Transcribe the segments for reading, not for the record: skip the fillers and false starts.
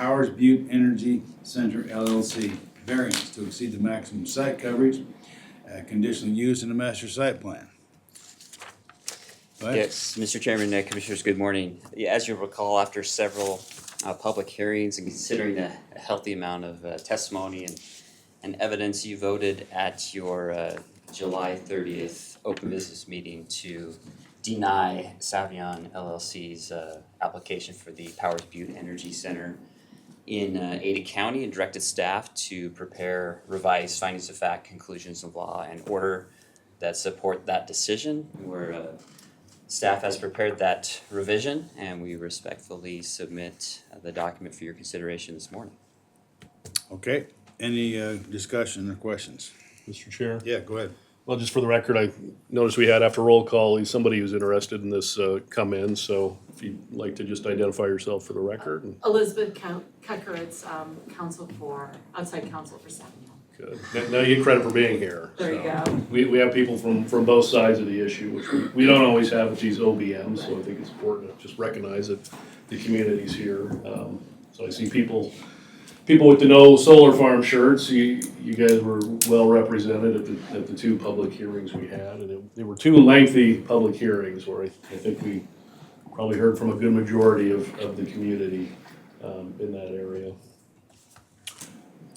Powers Butte Energy Center LLC variance to exceed the maximum site coverage, conditional use in the master site plan. Go ahead. Yes, Mr. Chairman, Commissioners, good morning. Yeah, as you recall, after several public hearings and considering a healthy amount of testimony and evidence, you voted at your July 30th open business meeting to deny Savion LLC's application for the Powers Butte Energy Center in Ada County, and directed staff to prepare revised findings of fact, conclusions of law, and order that support that decision. Staff has prepared that revision, and we respectfully submit the document for your consideration this morning. Okay, any discussion or questions? Mr. Chair? Yeah, go ahead. Well, just for the record, I noticed we had after roll call, somebody who's interested in this come in, so if you'd like to just identify yourself for the record. Elizabeth Kecker, it's outside counsel for Savion. Good. Now you get credit for being here. There you So, go. We have people from both sides of the issue, which we don't always have with these OBMs, so I think it's important to just recognize that the community's here. So I see people with the no solar farm shirts. You guys were well represented at the two public hearings we had, and there were two lengthy public hearings where I think we probably heard from a good majority of the community in that area.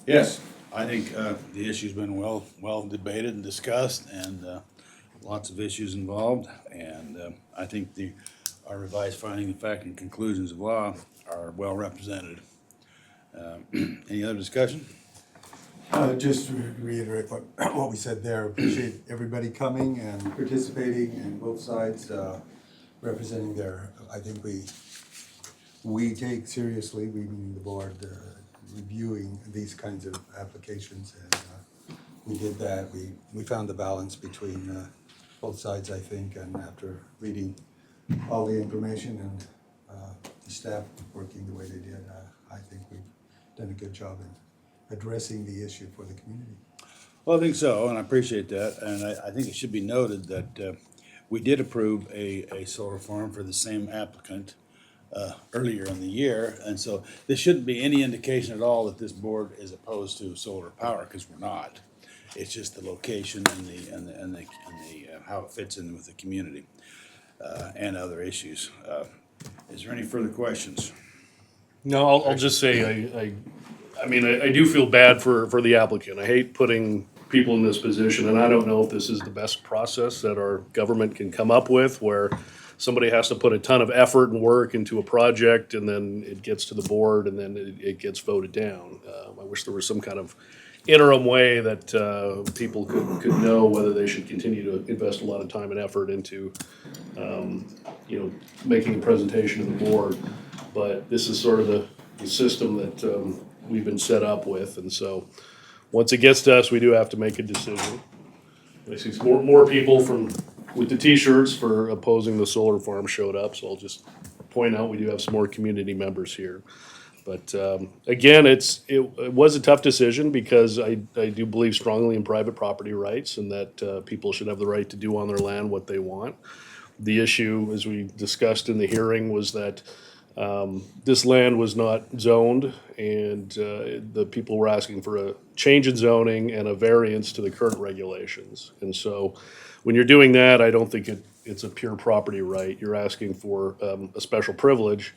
Yes, I think the issue's been well debated and discussed, and lots of issues involved. And I think our revised finding of fact and conclusions of law are well represented. Any other discussion? Just to reiterate what we said there, appreciate everybody coming and participating and both sides representing their, I think we take seriously, we meaning the board, reviewing these kinds of applications, and we did that. We found the balance between both sides, I think, and after reading all the information and the staff working the way they did, I think we've done a good job in addressing the issue for the community. Well, I think so, and I appreciate that. And I think it should be noted that we did approve a solar farm for the same applicant earlier in the year. And so there shouldn't be any indication at all that this board is opposed to solar power, because we're not. It's just the location and the how it fits in with the community and other issues. Is there any further questions? No, I'll just say, I mean, I do feel bad for the applicant. I hate putting people in this position, and I don't know if this is the best process that our government can come up with, where somebody has to put a ton of effort and work into a project, and then it gets to the board, and then it gets voted down. I wish there was some kind of interim way that people could know whether they should continue to invest a lot of time and effort into, making a presentation to the board. But this is sort of the system that we've been set up with, and so once it gets to us, we do have to make a decision. I see more people with the T-shirts for opposing the solar farm showed up, so I'll just point out we do have some more community members here. But again, it was a tough decision, because I do believe strongly in private property rights, and that people should have the right to do on their land what they want. The issue, as we discussed in the hearing, was that this land was not zoned, and the people were asking for a change in zoning and a variance to the current regulations. And so when you're doing that, I don't think it's a pure property right. You're asking for a special privilege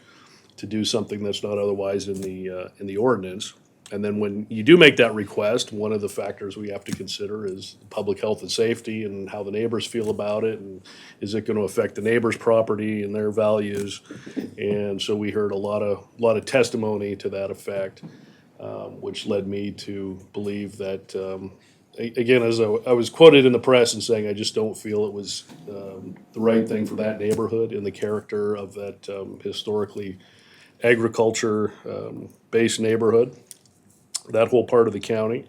to do something that's not otherwise in the ordinance. And then when you do make that request, one of the factors we have to consider is public health and safety, and how the neighbors feel about it, and is it going to affect the neighbors' property and their values. And so we heard a lot of testimony to that effect, which led me to believe that, again, as I was quoted in the press and saying, I just don't feel it was the right thing for that neighborhood in the character of that historically agriculture based neighborhood, that whole part of the county.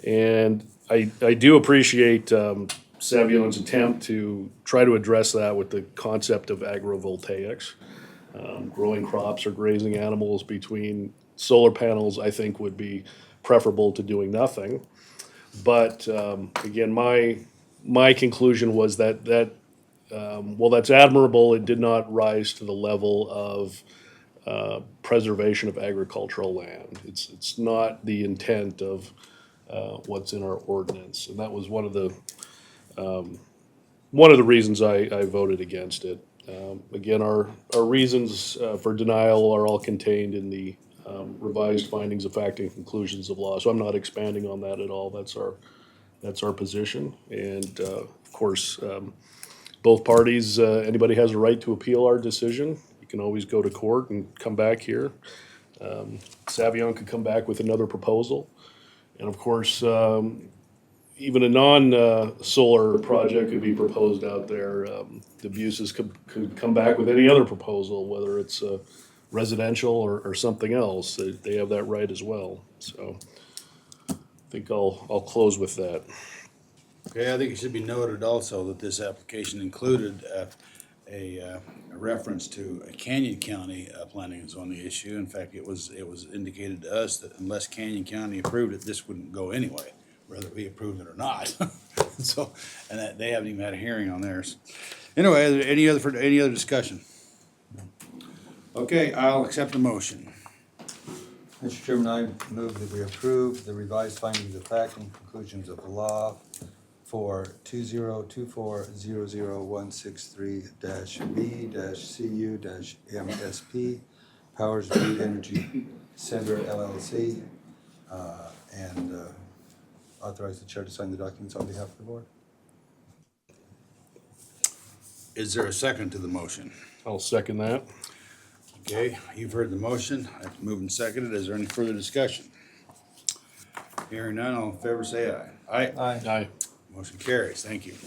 And I do appreciate Savion's attempt to try to address that with the concept of agrovoltaics. Growing crops or grazing animals between solar panels, I think, would be preferable to doing nothing. But again, my conclusion was that while that's admirable, it did not rise to the level of preservation of agricultural land. It's not the intent of what's in our ordinance, and that was one of the reasons I voted against it. Again, our reasons for denial are all contained in the revised findings of fact and conclusions of law, so I'm not expanding on that at all. That's our position, and of course, both parties, anybody has a right to appeal our decision. You can always go to court and come back here. Savion could come back with another proposal, and of course, even a non-solar project could be proposed out there. The Buses could come back with any other proposal, whether it's residential or something else. They have that right as well. So I think I'll close with that. Okay, I think it should be noted also that this application included a reference to a Canyon County planning and zoning issue. In fact, it was indicated to us that unless Canyon County approved it, this wouldn't go anyway, whether we approved it or not. So, and that they haven't even had a hearing on theirs. Anyway, are there any other discussion? Okay, I'll accept the motion. Mr. Chairman, I move that we approve the revised findings of fact and conclusions of the law for 2024-00163-B-CU-MSP, Powers Blue Energy Center LLC, and authorize the chair to sign the documents on behalf of the board. Is there a second to the motion? I'll second that. Okay, you've heard the motion. It's moved and seconded. Is there any further discussion? Hearing none, all in favor say aye. Aye. Aye. Motion carries. Thank you.